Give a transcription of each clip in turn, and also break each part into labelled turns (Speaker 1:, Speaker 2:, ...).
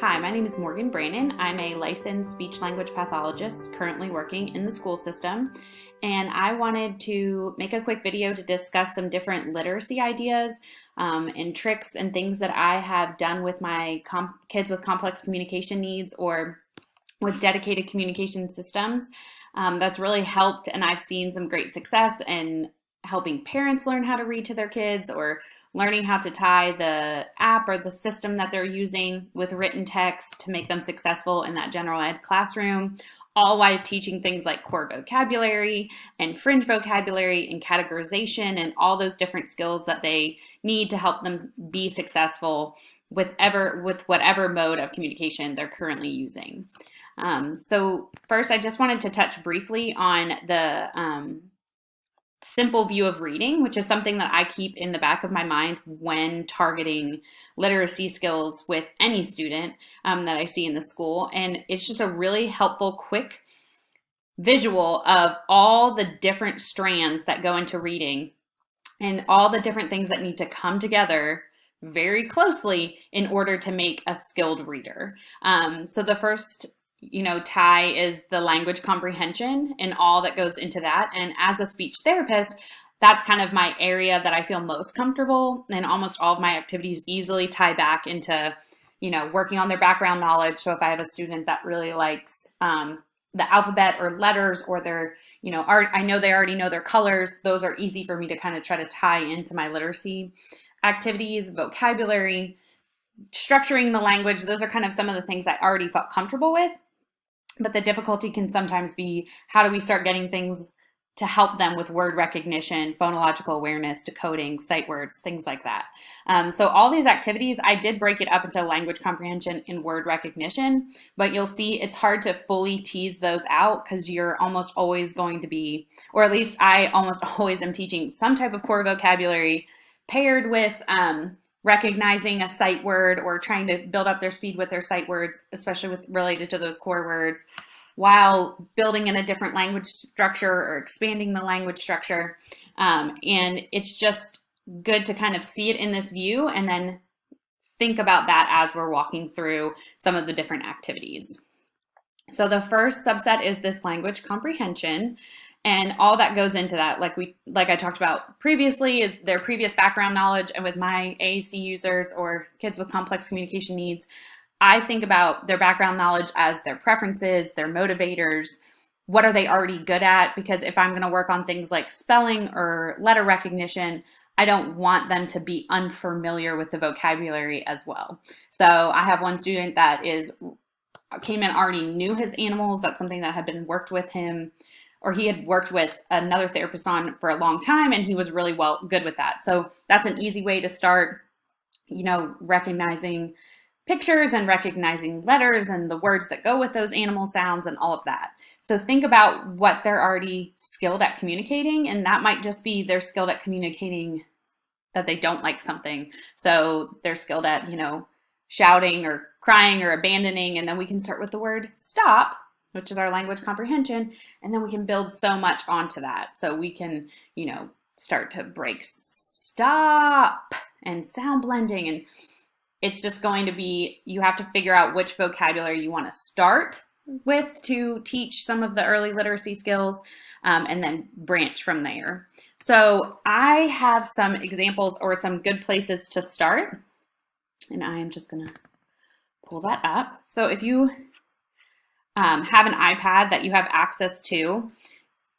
Speaker 1: Hi, my name is Morgan Brannon. I'm a licensed speech language pathologist currently working in the school system, and I wanted to make a quick video to discuss some different literacy ideas and tricks and things that I have done with my kids with complex communication needs or with dedicated communication systems. That's really helped, and I've seen some great success in helping parents learn how to read to their kids or learning how to tie the app or the system that they're using with written text to make them successful in that general ed classroom, all while teaching things like core vocabulary and fringe vocabulary and categorization and all those different skills that they need to help them be successful with whatever mode of communication they're currently using. So first, I just wanted to touch briefly on the simple view of reading, which is something that I keep in the back of my mind when targeting literacy skills with any student that I see in the school. And it's just a really helpful, quick visual of all the different strands that go into reading and all the different things that need to come together very closely in order to make a skilled reader. So the first tie is the language comprehension and all that goes into that. And as a speech therapist, that's kind of my area that I feel most comfortable, and almost all of my activities easily tie back into, working on their background knowledge. So if I have a student that really likes the alphabet or letters, or they're, I know they already know their colors, those are easy for me to kind of try to tie into my literacy activities, vocabulary, structuring the language. Those are kind of some of the things I already felt comfortable with. But the difficulty can sometimes be, how do we start getting things to help them with word recognition, phonological awareness, decoding, sight words, things like that. So all these activities, I did break it up into language comprehension and word recognition, but you'll see it's hard to fully tease those out because you're almost always going to be, or at least I almost always am teaching some type of core vocabulary paired with recognizing a sight word or trying to build up their speed with their sight words, especially with related to those core words, while building in a different language structure or expanding the language structure. And it's just good to kind of see it in this view and then think about that as we're walking through some of the different activities. So the first subset is this language comprehension. And all that goes into that, like I talked about previously, is their previous background knowledge. And with my AAC users or kids with complex communication needs, I think about their background knowledge as their preferences, their motivators, what are they already good at? Because if I'm going to work on things like spelling or letter recognition, I don't want them to be unfamiliar with the vocabulary as well. So I have one student that came in already knew his animals. That's something that had been worked with him, or he had worked with another therapist on for a long time, and he was really good with that. So that's an easy way to start, recognizing pictures and recognizing letters and the words that go with those animal sounds and all of that. So think about what they're already skilled at communicating, and that might just be they're skilled at communicating that they don't like something. So they're skilled at, shouting or crying or abandoning, and then we can start with the word stop, which is our language comprehension, and then we can build so much onto that. So we can, start to break stop and sound blending, and it's just going to be, you have to figure out which vocabulary you want to start with to teach some of the early literacy skills, and then branch from there. So I have some examples or some good places to start, and I am just going to pull that up. So if you have an iPad that you have access to,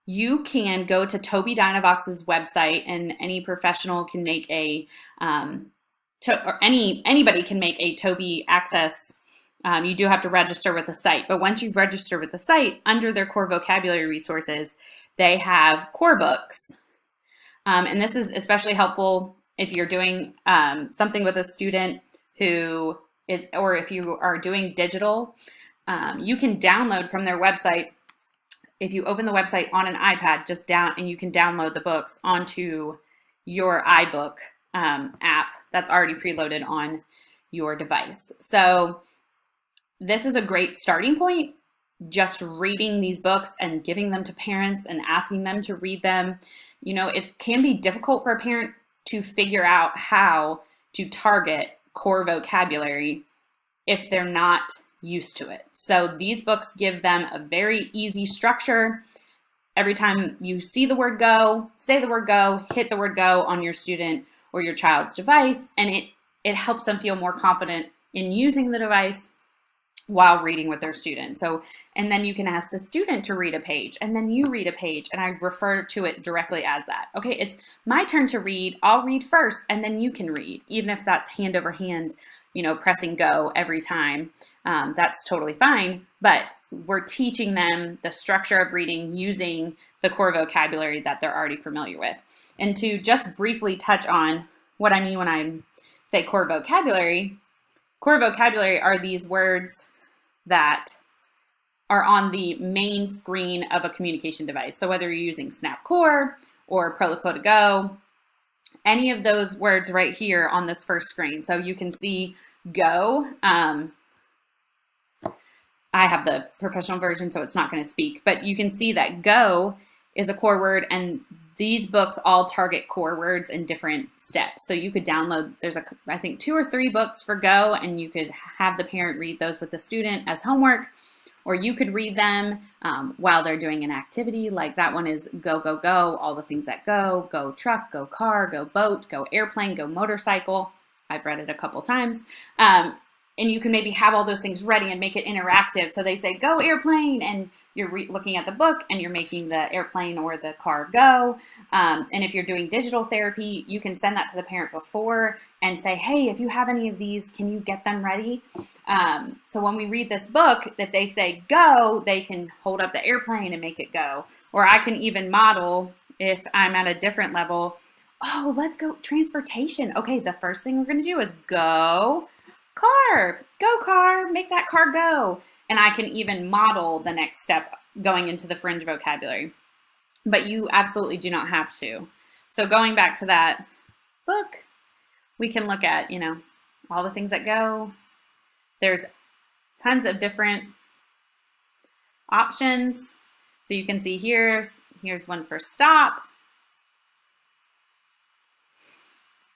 Speaker 1: you can go to Toby Dynavox's website, and any professional can make anybody can make a Toby access. You do have to register with the site, but once you've registered with the site, under their core vocabulary resources, they have core books. And this is especially helpful if you're doing something with a student or if you are doing digital. You can download from their website. If you open the website on an iPad, and you can download the books onto your iBook app that's already preloaded on your device. So this is a great starting point, just reading these books and giving them to parents and asking them to read them. It can be difficult for a parent to figure out how to target core vocabulary if they're not used to it. So these books give them a very easy structure. Every time you see the word go, say the word go, hit the word go on your student or your child's device, and it helps them feel more confident in using the device while reading with their student. So, and then you can ask the student to read a page, and then you read a page, and I refer to it directly as that. Okay, it's my turn to read. I'll read first, and then you can read, even if that's hand over hand, pressing go every time. That's totally fine, but we're teaching them the structure of reading using the core vocabulary that they're already familiar with. And to just briefly touch on what I mean when I say core vocabulary are these words that are on the main screen of a communication device. So whether you're using Snap Core or Proloquo to Go, any of those words right here on this first screen. So you can see go. I have the professional version, so it's not going to speak, but you can see that go is a core word, and these books all target core words in different steps. So you could download, there's I think 2 or 3 books for go, and you could have the parent read those with the student as homework, or you could read them while they're doing an activity. Like that one is go, go, go, all the things that go truck, go car, go boat, go airplane, go motorcycle. I've read it a couple times. And you can maybe have all those things ready and make it interactive. So they say, go airplane, and you're looking at the book and you're making the airplane or the car go. And if you're doing digital therapy, you can send that to the parent before and say, hey, if you have any of these, can you get them ready? So when we read this book, if they say go, they can hold up the airplane and make it go. Or I can even model, if I'm at a different level, oh, let's go transportation. Okay, the first thing we're going to do is go car, make that car go. And I can even model the next step going into the fringe vocabulary. But you absolutely do not have to. So going back to that book, we can look at, all the things that go. There's tons of different options. So you can see here's one for stop.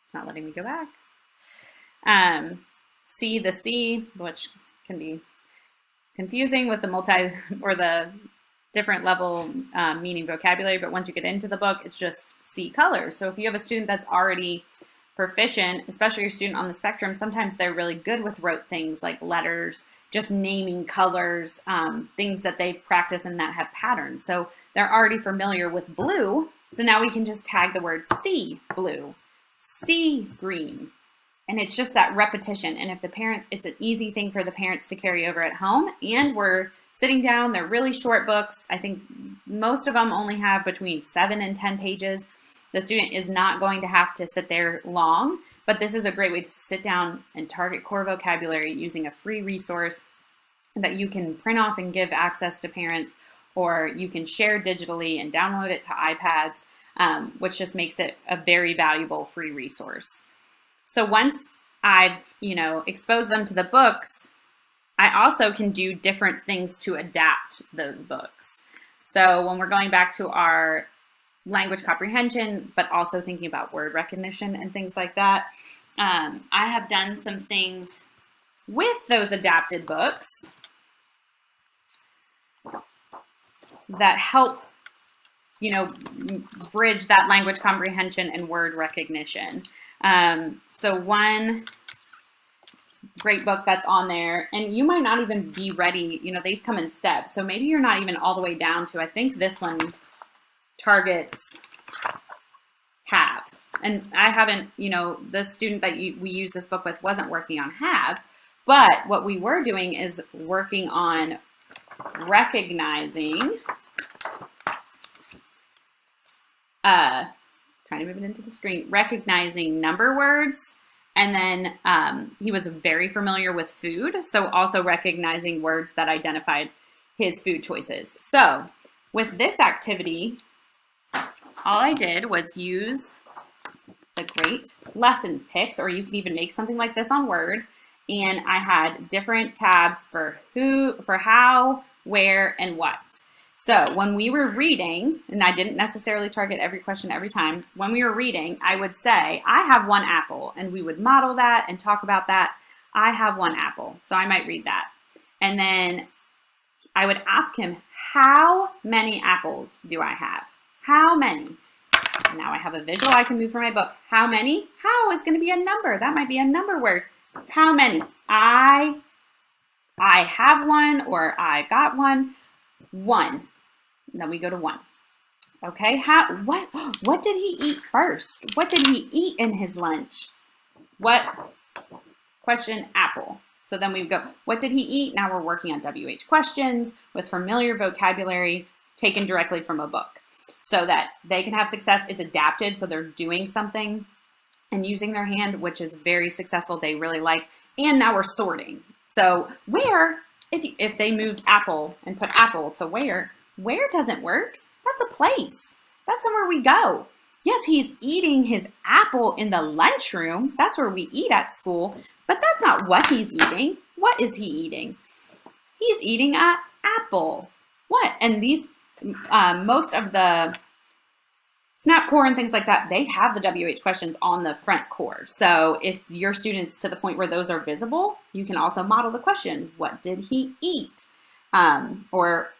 Speaker 1: It's not letting me go back. See the C, which can be confusing with the the different level meaning vocabulary, but once you get into the book, it's just see colors. So if you have a student that's already proficient, especially your student on the spectrum, sometimes they're really good with rote things like letters, just naming colors, things that they've practiced and that have patterns. So they're already familiar with blue. So now we can just tag the word see blue, see green. And it's just that repetition. And if the parents, it's an easy thing for the parents to carry over at home. And we're sitting down, they're really short books. I think most of them only have between 7 and 10 pages. The student is not going to have to sit there long, but this is a great way to sit down and target core vocabulary using a free resource that you can print off and give access to parents, or you can share digitally and download it to iPads, which just makes it a very valuable free resource. So once I've, exposed them to the books, I also can do different things to adapt those books. So when we're going back to our language comprehension, but also thinking about word recognition and things like that, I have done some things with those adapted books that help, bridge that language comprehension and word recognition. So one great book that's on there, and you might not even be ready, these come in steps. So maybe you're not even all the way down to, I think this one targets have. And I haven't, the student that we use this book with wasn't working on have, but what we were doing is working on recognizing, trying to move it into the screen, recognizing number words. And then he was very familiar with food. So also recognizing words that identified his food choices. So with this activity, all I did was use the great lesson picks, or you can even make something like this on Word. And I had different tabs for who, for how, where, and what. So when we were reading, and I didn't necessarily target every question every time, when we were reading, I would say, I have 1 apple, and we would model that and talk about that. I have one apple. So I might read that. And then I would ask him, how many apples do I have? How many? Now I have a visual I can move from my book. How many? How is going to be a number. That might be a number word. How many? I have one, or I got one. One. Then we go to one. Okay, what did he eat first? What did he eat in his lunch? What? Question, apple. So then we go, what did he eat? Now we're working on WH questions with familiar vocabulary taken directly from a book so that they can have success. It's adapted, so they're doing something and using their hand, which is very successful. They really like. And now we're sorting. So where, if they moved apple and put apple to where doesn't work. That's a place. That's somewhere we go. Yes, he's eating his apple in the lunchroom. That's where we eat at school. But that's not what he's eating. What is he eating? He's eating an apple. What? And these, most of the SNAP core and things like that, they have the WH questions on the front core. So if your student's to the point where those are visible, you can also model the question. What did he eat? Or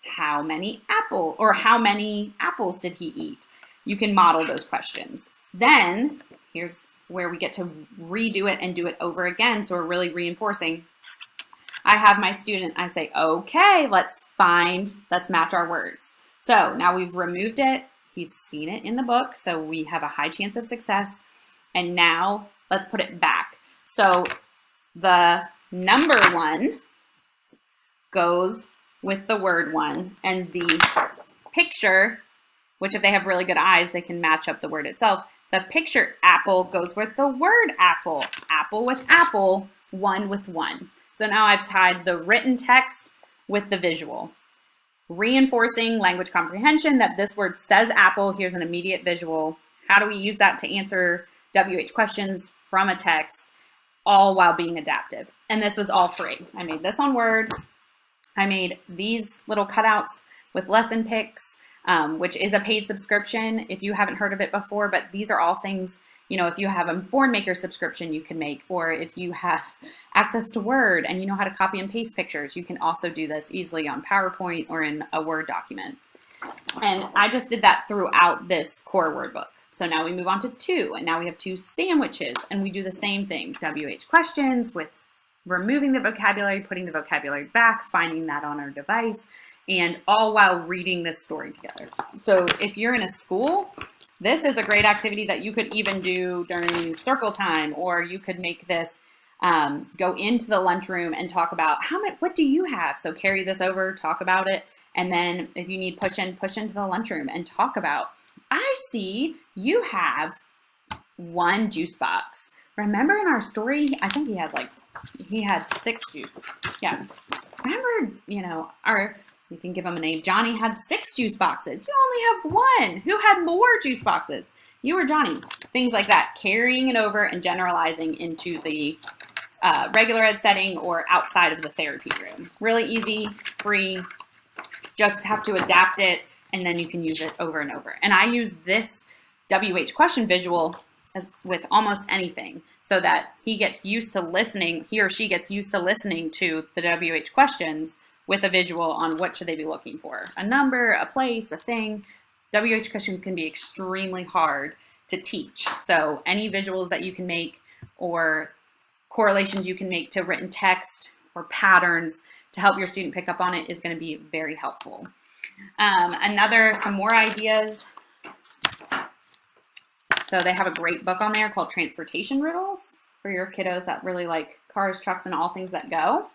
Speaker 1: how many apples did he eat? You can model those questions. Then here's where we get to redo it and do it over again. So we're really reinforcing. I have my student, I say, okay, let's match our words. So now we've removed it. He's seen it in the book. So we have a high chance of success. And now let's put it back. So the number one goes with the word one, and the picture, which if they have really good eyes, they can match up the word itself. The picture apple goes with the word apple. Apple with apple, one with one. So now I've tied the written text with the visual, reinforcing language comprehension that this word says apple. Here's an immediate visual. How do we use that to answer WH questions from a text, all while being adaptive? And this was all free. I made this on Word. I made these little cutouts with lesson picks, which is a paid subscription if you haven't heard of it before, but these are all things, if you have a Boardmaker subscription you can make, or if you have access to Word and you know how to copy and paste pictures, you can also do this easily on PowerPoint or in a Word document. And I just did that throughout this core word book. So now we move on to 2, and now we have 2 sandwiches, and we do the same thing, WH questions with removing the vocabulary, putting the vocabulary back, finding that on our device, and all while reading this story together. So if you're in a school, this is a great activity that you could even do during circle time, or you could make this go into the lunchroom and talk about what do you have? So carry this over, talk about it, and then if you need push into the lunchroom and talk about, I see you have 1 juice box. Remember in our story, I think he had 6 juice. Yeah. Remember, you can give him a name. Johnny had 6 juice boxes. You only have 1. Who had more juice boxes? You or Johnny. Things like that. Carrying it over and generalizing into the regular ed setting or outside of the therapy room. Really easy, free. Just have to adapt it, and then you can use it over and over. And I use this WH question visual with almost anything, so that he or she gets used to listening to the WH questions with a visual on what should they be looking for. A number, a place, a thing. WH questions can be extremely hard to teach. So any visuals that you can make or correlations you can make to written text or patterns to help your student pick up on it is going to be very helpful. Some more ideas. So they have a great book on there called Transportation Riddles for your kiddos that really like cars, trucks, and all things that go.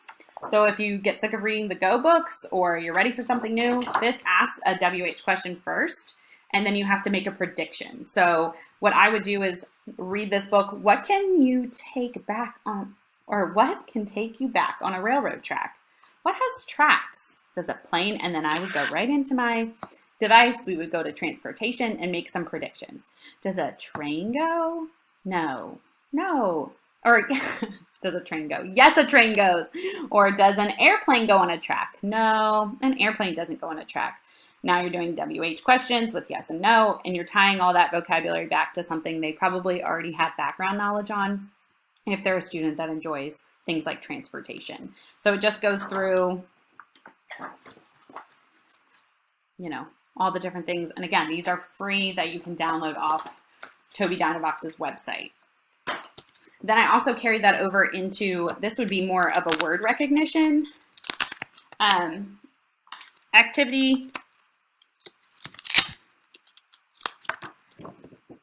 Speaker 1: So if you get sick of reading the Go books or you're ready for something new, this asks a WH question first, and then you have to make a prediction. So what I would do is read this book. What can you take back on, or what can take you back on a railroad track? What has tracks? Does a plane? And then I would go right into my device. We would go to transportation and make some predictions. Does a train go? No. Or does a train go? Yes, a train goes. Or does an airplane go on a track? No, an airplane doesn't go on a track. Now you're doing WH questions with yes and no, and you're tying all that vocabulary back to something they probably already have background knowledge on. if they're a student that enjoys things like transportation. So it just goes through, you know, all the different things. And again, these are free that you can download off Toby Dynavox's website. Then I also carried that over into, this would be more of a word recognition activity.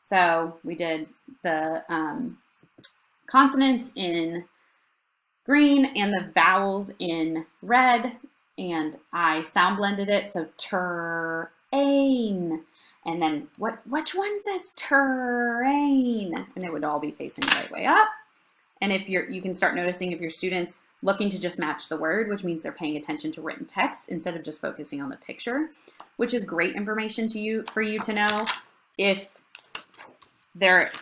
Speaker 1: So we did the consonants in green and the vowels in red, and I sound blended it, so terrain. And then which one says terrain? And it would all be facing the right way up. And if you can start noticing if your students looking to just match the word, which means they're paying attention to written text instead of just focusing on the picture, which is great information for you to know. If they're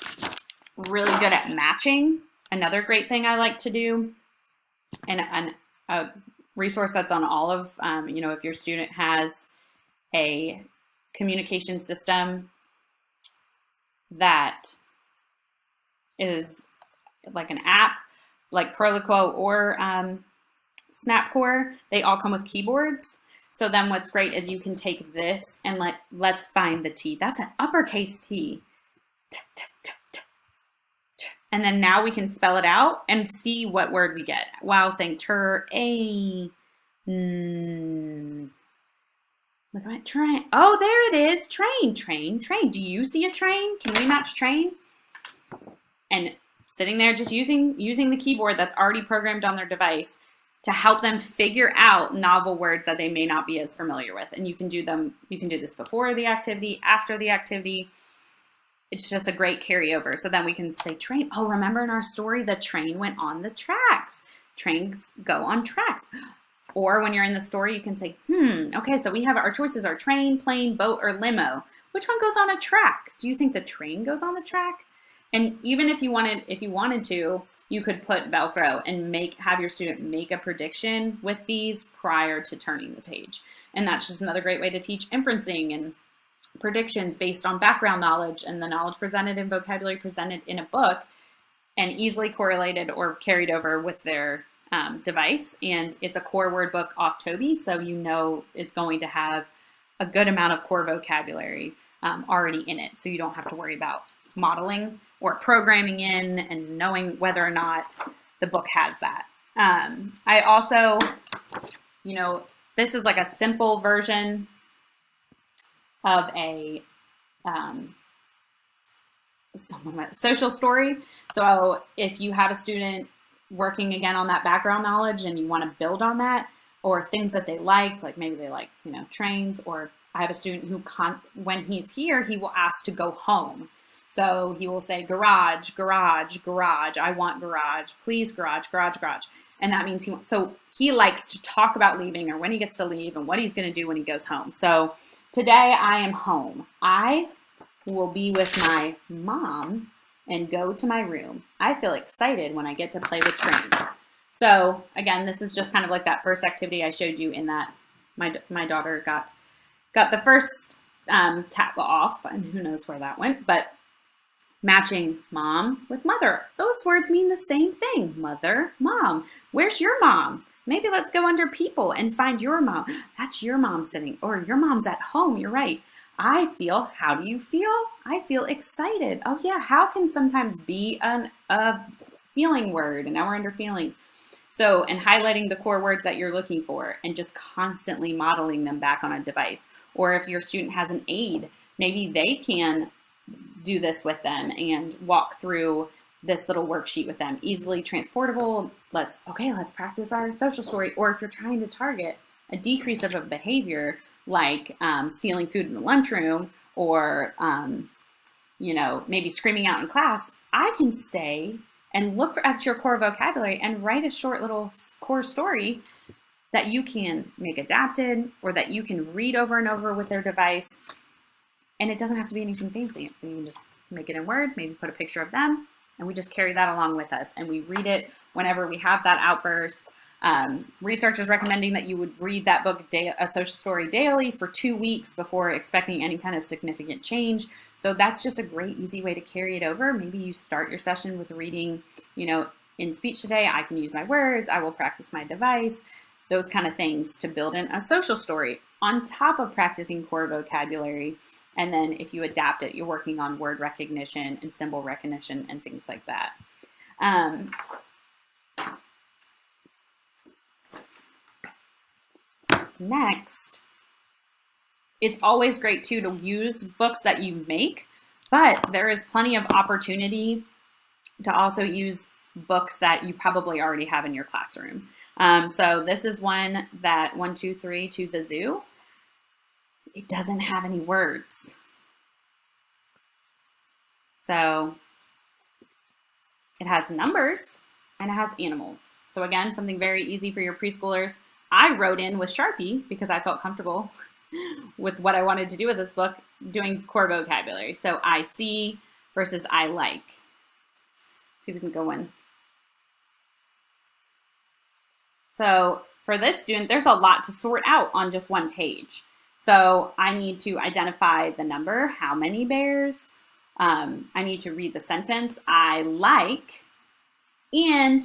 Speaker 1: really good at matching, another great thing I like to do, and a resource that's on all of, you know, if your student has a communication system that is like an app, like Prolico or Snapcore, they all come with keyboards. So then what's great is you can take this and let's find the T. That's an uppercase T. And then now we can spell it out and see what word we get while saying train. Look at my train. Oh, there it is. Train, train, train. Do you see a train? Can we match train? And sitting there just using the keyboard that's already programmed on their device to help them figure out novel words that they may not be as familiar with. And you can do this before the activity, after the activity. It's just a great carryover. So then we can say train. Oh, remember in our story, the train went on the tracks. Trains go on tracks. Or when you're in the story, you can say, okay, so we have our choices are train, plane, boat, or limo. Which one goes on a track? Do you think the train goes on the track? And even if you wanted to, you could put Velcro and have your student make a prediction with these prior to turning the page. And that's just another great way to teach inferencing and predictions based on background knowledge and the knowledge presented and vocabulary presented in a book and easily correlated or carried over with their device. And it's a core word book off Toby, so you know it's going to have a good amount of core vocabulary already in it, so you don't have to worry about modeling or programming in and knowing whether or not the book has that. I also, you know, this is like a simple version of a social story. So if you have a student working again on that background knowledge and you want to build on that, or things that they like maybe they like, you know, trains, or I have a student who when he's here, he will ask to go home. So he will say garage, garage, garage. I want garage, please garage, garage, garage. And that means he likes to talk about leaving or when he gets to leave and what he's going to do when he goes home. So today I am home. I will be with my mom and go to my room. I feel excited when I get to play with trains. So again, this is just kind of like that first activity I showed you in that my daughter got the first tap off, and who knows where that went, but matching mom with mother. Those words mean the same thing. Mother, mom. Where's your mom? Maybe let's go under people and find your mom. That's your mom sitting, or your mom's at home. You're right. I feel, how do you feel? I feel excited. Oh yeah, how can sometimes be a feeling word, and now we're under feelings. So, and highlighting the core words that you're looking for and just constantly modeling them back on a device. Or if your student has an aide, maybe they can do this with them and walk through this little worksheet with them. Easily transportable. Let's practice our social story. Or if you're trying to target a decrease of a behavior like stealing food in the lunchroom or, you know, maybe screaming out in class, I can stay and look at your core vocabulary and write a short little core story that you can make adapted or that you can read over and over with their device. And it doesn't have to be anything fancy. You can just make it in Word, maybe put a picture of them, and we just carry that along with us. And we read it whenever we have that outburst. Research is recommending that you would read that book, A Social Story, daily for 2 weeks before expecting any kind of significant change. So that's just a great, easy way to carry it over. Maybe you start your session with reading, in speech today, I can use my words, I will practice my device, those kind of things to build in a social story on top of practicing core vocabulary. And then if you adapt it, you're working on word recognition and symbol recognition and things like that. Next, it's always great too to use books that you make, but there is plenty of opportunity to also use books that you probably already have in your classroom. So this is one that 1, 2, 3 to the zoo. It doesn't have any words. So it has numbers and it has animals. So again, something very easy for your preschoolers. I wrote in with Sharpie because I felt comfortable with what I wanted to do with this book, doing core vocabulary. So I see versus I like. See if we can go in. So for this student, there's a lot to sort out on just one page. So I need to identify the number, how many bears. I need to read the sentence, I like, and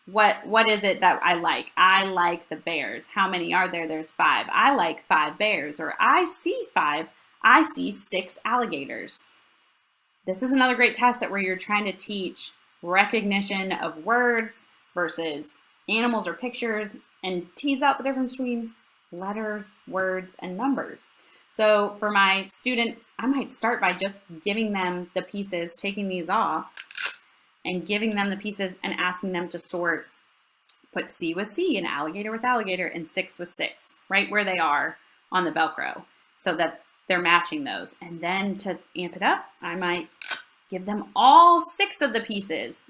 Speaker 1: what is it that I like? I like the bears. How many are there? There's 5. I like 5 bears, or I see 5. I see 6 alligators. This is another great test that where you're trying to teach recognition of words versus animals or pictures and tease out the difference between letters, words, and numbers. So for my student, I might start by just giving them the pieces, taking these off, and giving them the pieces and asking them to sort, put C with C and alligator with alligator and 6 with 6, right where they are on the Velcro, so that they're matching those. And then to amp it up, I might give them all 6 of the pieces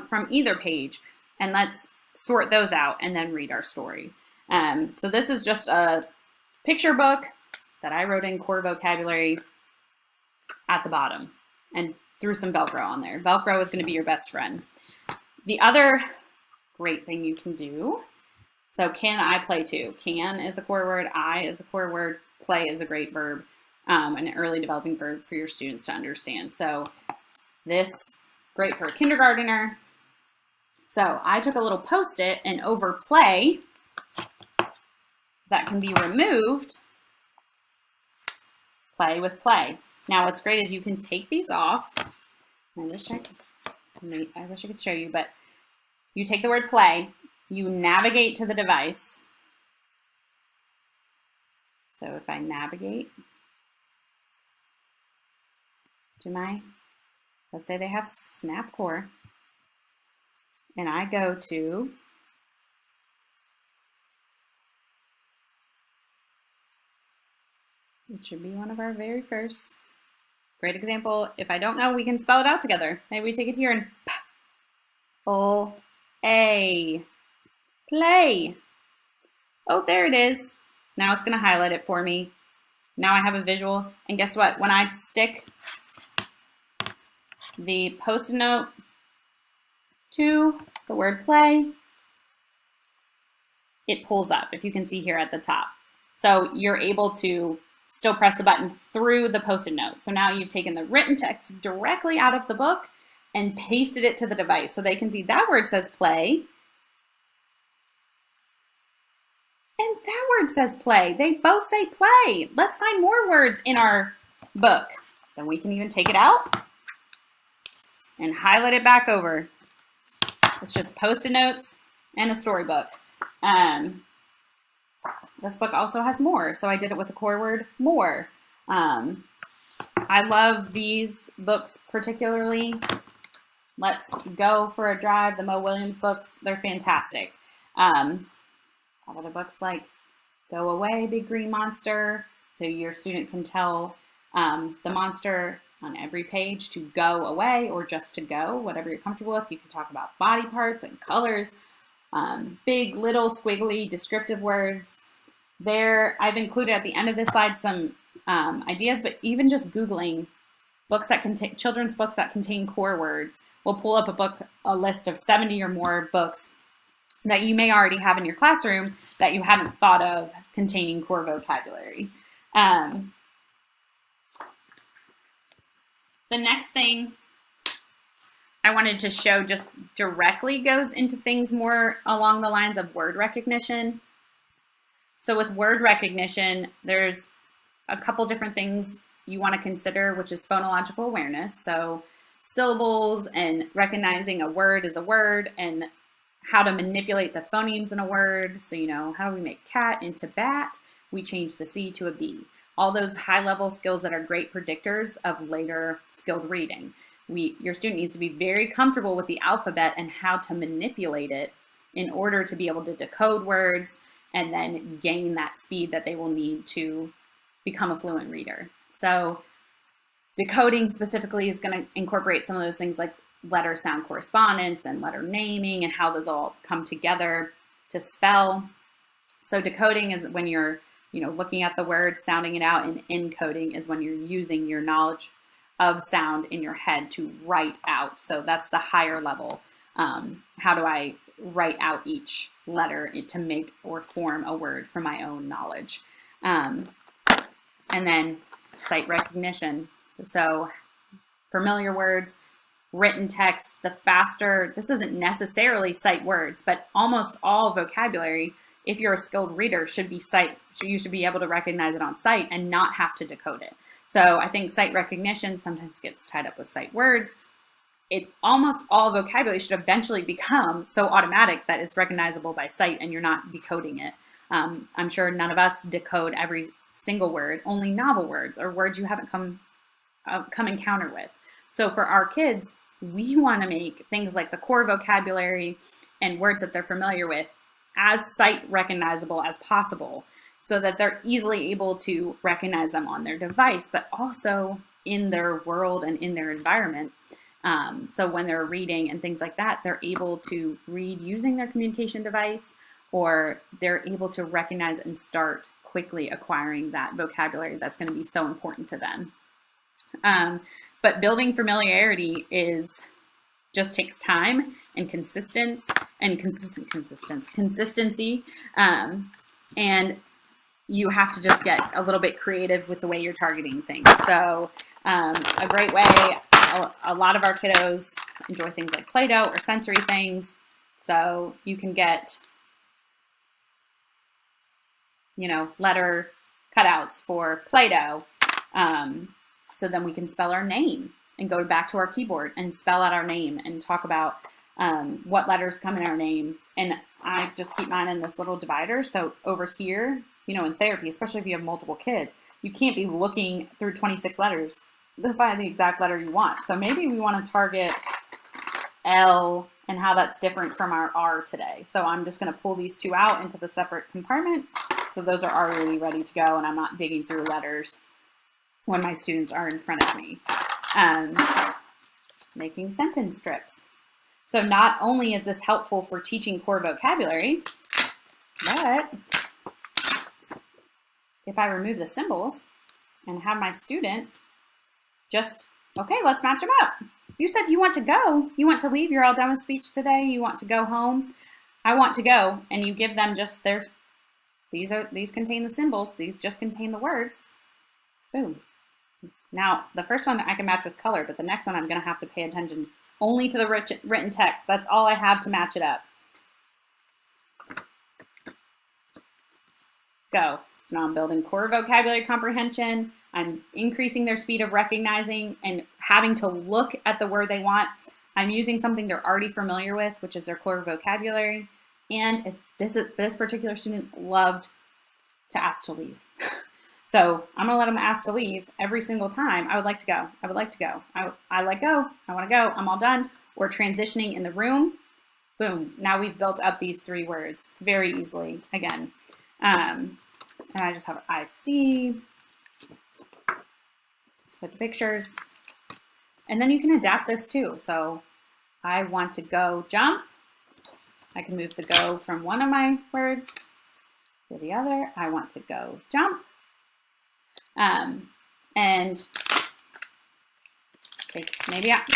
Speaker 1: from either page, and let's sort those out and then read our story. So this is just a picture book that I wrote in core vocabulary at the bottom and threw some Velcro on there. Velcro is going to be your best friend. The other great thing you can do, so can I play too? Can is a core word, I is a core word, play is a great verb, an early developing verb for your students to understand. So this, great for a kindergartner. So I took a little Post-it and over play, that can be removed, play with play. Now what's great is you can take these off. I wish I could show you, but you take the word play, you navigate to the device. So if I navigate to let's say they have Snap Core, and I go to it should be one of our very first. Great example. If I don't know, we can spell it out together. Maybe we take it here and P-O-A. Play. Oh, there it is. Now it's going to highlight it for me. Now I have a visual. And guess what? When I stick the Post-it note to the word play, it pulls up, if you can see here at the top. So you're able to still press the button through the Post-it note. So now you've taken the written text directly out of the book and pasted it to the device so they can see that word says play. And that word says play. They both say play. Let's find more words in our book. Then we can even take it out and highlight it back over. It's just Post-it notes and a storybook. This book also has more, so I did it with the core word more. I love these books particularly. Let's Go for a Drive, the Mo Williams books, they're fantastic. Other books like Go Away, Big Green Monster, so your student can tell the monster on every page to go away or just to go, whatever you're comfortable with. You can talk about body parts and colors, big, little, squiggly, descriptive words. There, I've included at the end of this slide some ideas, but even just Googling books that contain children's books that contain core words will pull up a list of 70 or more books that you may already have in your classroom that you haven't thought of containing core vocabulary. The next thing I wanted to show just directly goes into things more along the lines of word recognition. So with word recognition, there's a couple different things you want to consider, which is phonological awareness. So syllables and recognizing a word as a word, and how to manipulate the phonemes in a word. So, you know, how do we make cat into bat? We change the C to a B. All those high-level skills that are great predictors of later skilled reading. Your student needs to be very comfortable with the alphabet and how to manipulate it in order to be able to decode words and then gain that speed that they will need to become a fluent reader. So decoding specifically is going to incorporate some of those things like letter sound correspondence and letter naming and how those all come together to spell. So decoding is when you're, you know, looking at the word, sounding it out, and encoding is when you're using your knowledge of sound in your head to write out. So that's the higher level. How do I write out each letter to make or form a word from my own knowledge? And then sight recognition. So familiar words, written text, the faster, this isn't necessarily sight words, but almost all vocabulary, if you're a skilled reader, should be sight. You should be able to recognize it on sight and not have to decode it. So I think sight recognition sometimes gets tied up with sight words. It's almost all vocabulary should eventually become so automatic that it's recognizable by sight and you're not decoding it. I'm sure none of us decode every single word, only novel words or words you haven't come encounter with. So for our kids, we want to make things like the core vocabulary and words that they're familiar with as sight recognizable as possible, so that they're easily able to recognize them on their device, but also in their world and in their environment. So when they're reading and things like that, they're able to read using their communication device, or they're able to recognize and start quickly acquiring that vocabulary that's going to be so important to them. But building familiarity just takes time and consistency. And you have to just get a little bit creative with the way you're targeting things. So a great way, a lot of our kiddos enjoy things like Play-Doh or sensory things. So you can get, you know, letter cutouts for Play-Doh. So then we can spell our name and go back to our keyboard and spell out our name and talk about what letters come in our name. And I just keep mine in this little divider. So over here, you know, in therapy, especially if you have multiple kids, you can't be looking through 26 letters to find the exact letter you want. So maybe we want to target L and how that's different from our R today. So I'm just going to pull these two out into the separate compartment. So those are already ready to go, and I'm not digging through letters when my students are in front of me. Making sentence strips. So not only is this helpful for teaching core vocabulary, but if I remove the symbols and have my student just, okay, let's match them up. You said you want to go, you want to leave, you're all done with speech today, you want to go home, I want to go, and you give them just these contain the symbols, these just contain the words, boom. Now, the first one I can match with color, but the next one I'm going to have to pay attention only to the written text. That's all I have to match it up. Go. So now I'm building core vocabulary comprehension. I'm increasing their speed of recognizing and having to look at the word they want. I'm using something they're already familiar with, which is their core vocabulary. And if this particular student loved to ask to leave. So I'm going to let them ask to leave every single time. I would like to go. I would like to go. I like go. I want to go. I'm all done. Or transitioning in the room. Boom. Now we've built up these three words very easily again. And I just have IC with the pictures. And then you can adapt this too. So I want to go jump. I can move the go from one of my words to the other. I want to go jump. And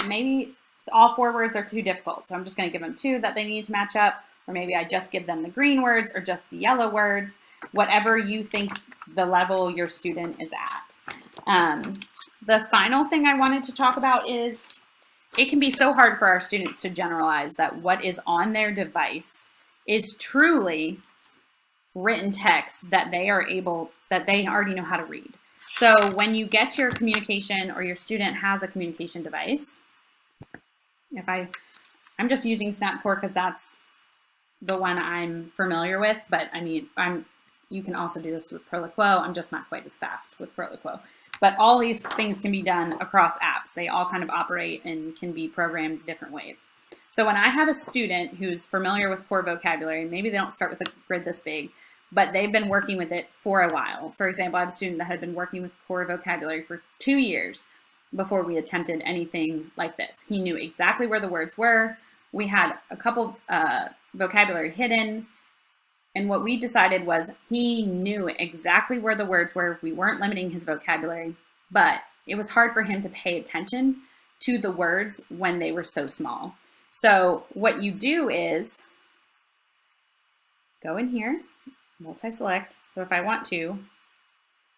Speaker 1: maybe all four words are too difficult. So I'm just going to give them two that they need to match up, or maybe I just give them the green words or just the yellow words, whatever you think the level your student is at. The final thing I wanted to talk about is it can be so hard for our students to generalize that what is on their device is truly written text that they already know how to read. So when you get your communication or your student has a communication device, I'm just using SnapCore because that's the one I'm familiar with, but I mean, you can also do this with Proliquo. I'm just not quite as fast with Proliquo. But all these things can be done across apps. They all kind of operate and can be programmed different ways. So when I have a student who's familiar with core vocabulary, maybe they don't start with a grid this big, but they've been working with it for a while. For example, I have a student that had been working with core vocabulary for 2 years before we attempted anything like this. He knew exactly where the words were. We had a couple vocabulary hidden. And what we decided was he knew exactly where the words were. We weren't limiting his vocabulary, but it was hard for him to pay attention to the words when they were so small. So what you do is go in here, multi-select. So if I want to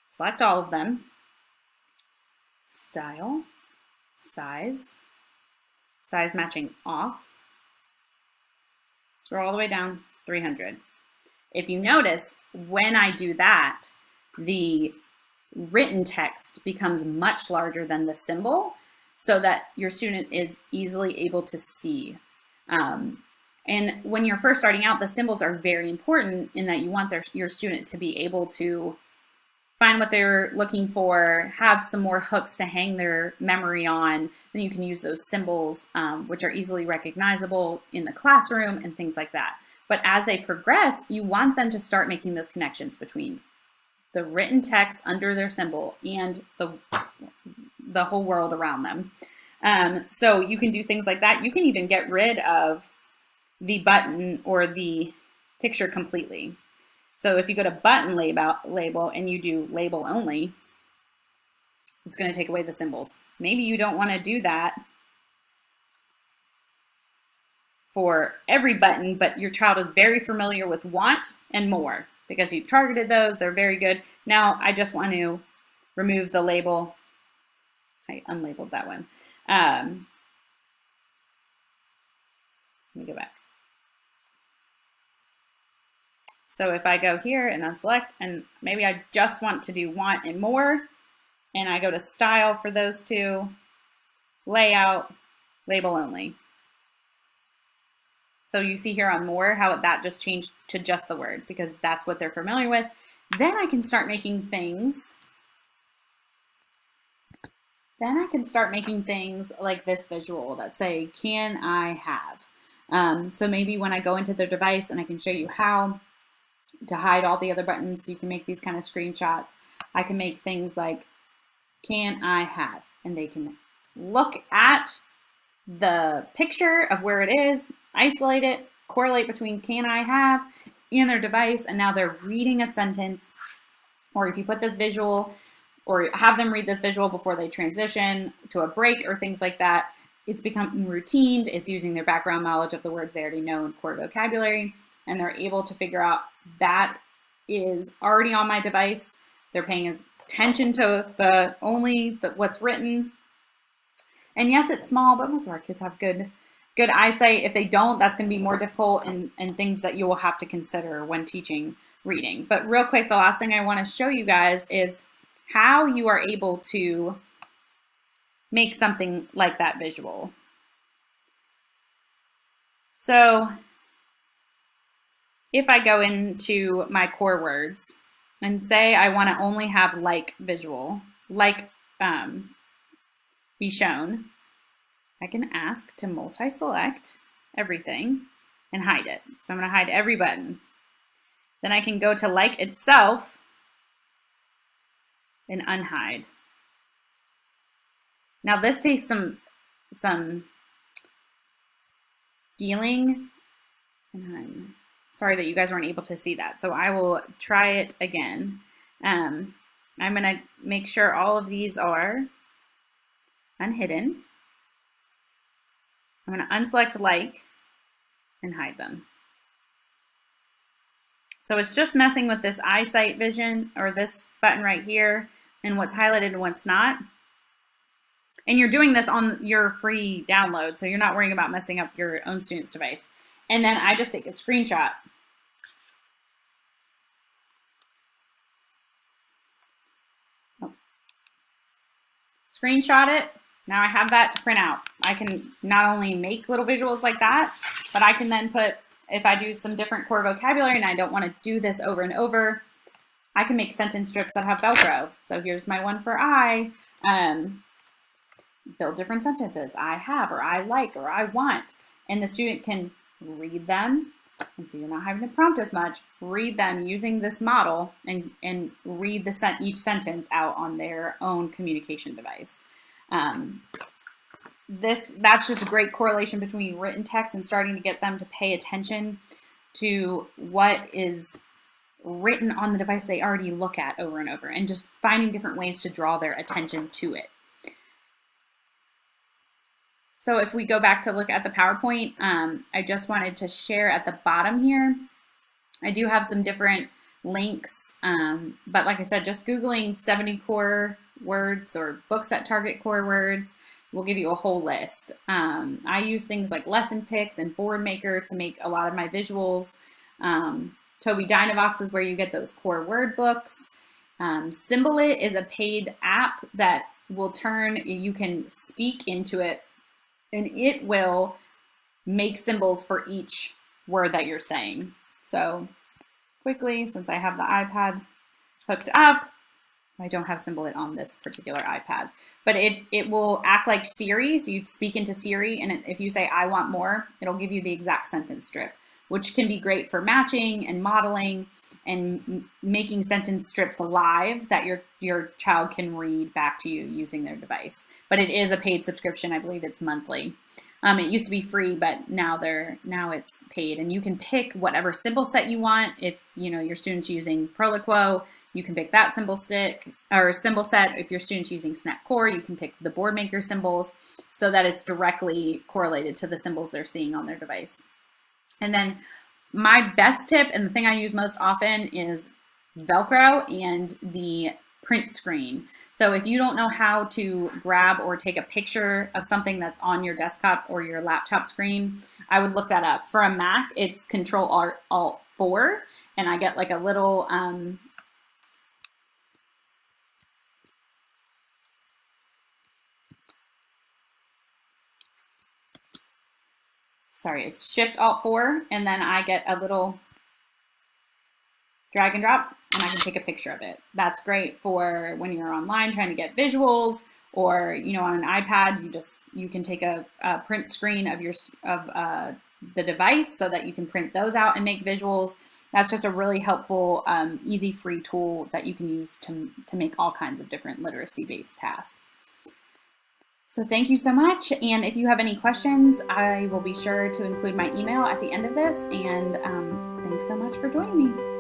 Speaker 1: select all of them, style, size matching off, scroll all the way down, 300. If you notice, when I do that, the written text becomes much larger than the symbol so that your student is easily able to see. And when you're first starting out, the symbols are very important in that you want your student to be able to find what they're looking for, have some more hooks to hang their memory on. Then you can use those symbols, which are easily recognizable in the classroom and things like that. But as they progress, you want them to start making those connections between the written text under their symbol and the whole world around them. So you can do things like that. You can even get rid of the button or the picture completely. So if you go to button label and you do label only, it's going to take away the symbols. Maybe you don't want to do that for every button, but your child is very familiar with want and more because you've targeted those. They're very good. Now I just want to remove the label. I unlabeled that one. Let me go back. So if I go here and unselect, and maybe I just want to do want and more, and I go to style for those two, layout, label only. So you see here on more how that just changed to just the word because that's what they're familiar with. Then I can start making things. Like this visual that say, can I have? So maybe when I go into their device and I can show you how to hide all the other buttons, you can make these kind of screenshots. I can make things like, can I have? And they can look at the picture of where it is, isolate it, correlate between can I have and their device, and now they're reading a sentence. Or if you put this visual or have them read this visual before they transition to a break or things like that, it's becoming routine. It's using their background knowledge of the words they already know in core vocabulary, and they're able to figure out that is already on my device. They're paying attention to what's written. And yes, it's small, but most of our kids have good eyesight. If they don't, that's going to be more difficult and things that you will have to consider when teaching reading. But real quick, the last thing I want to show you guys is how you are able to make something like that visual. So if I go into my core words and say I want to only have like visual, like be shown, I can ask to multi-select everything and hide it. So I'm going to hide every button. Then I can go to like itself and unhide. Now this takes some dealing, and I'm sorry that you guys weren't able to see that. So I will try it again. I'm going to make sure all of these are unhidden. I'm going to unselect like and hide them. So it's just messing with this eyesight vision, or this button right here, and what's highlighted and what's not. And you're doing this on your free download, so you're not worrying about messing up your own student's device. And then I just take a screenshot. Screenshot it. Now I have that to print out. I can not only make little visuals like that, but I can then put, if I do some different core vocabulary and I don't want to do this over and over, I can make sentence strips that have Velcro. So here's my one for I. Build different sentences. I have, or I like, or I want. And the student can read them. And so you're not having to prompt as much. Read them using this model and read each sentence out on their own communication device. That's just a great correlation between written text and starting to get them to pay attention to what is written on the device they already look at over and over, and just finding different ways to draw their attention to it. So if we go back to look at the PowerPoint, I just wanted to share at the bottom here, I do have some different links, but like I said, just Googling 70 core words or books that target core words will give you a whole list. I use things like Lesson Picks and Board Maker to make a lot of my visuals. Toby Dynavox is where you get those core word books. Symbolit is a paid app that will you can speak into it, and it will make symbols for each word that you're saying. So quickly, since I have the iPad hooked up, I don't have Symbolit on this particular iPad, but it will act like Siri. So you speak into Siri, and if you say, I want more, it'll give you the exact sentence strip, which can be great for matching and modeling and making sentence strips alive that your child can read back to you using their device. But it is a paid subscription. I believe it's monthly. It used to be free, but now it's paid, and you can pick whatever symbol set you want. If your student's using Proliquo, you can pick that symbol set. If your student's using Snap Core, you can pick the Board Maker symbols so that it's directly correlated to the symbols they're seeing on their device. And then my best tip, and the thing I use most often, is Velcro and the print screen. So if you don't know how to grab or take a picture of something that's on your desktop or your laptop screen, I would look that up. For a Mac, it's Control-Alt-4, and I get like a little it's Shift-Alt-4, and then I get a little drag and drop, and I can take a picture of it. That's great for when you're online trying to get visuals, or on an iPad, you can take a print screen of the device so that you can print those out and make visuals. That's just a really helpful, easy, free tool that you can use to make all kinds of different literacy-based tasks. So thank you so much, and if you have any questions, I will be sure to include my email at the end of this, and thanks so much for joining me.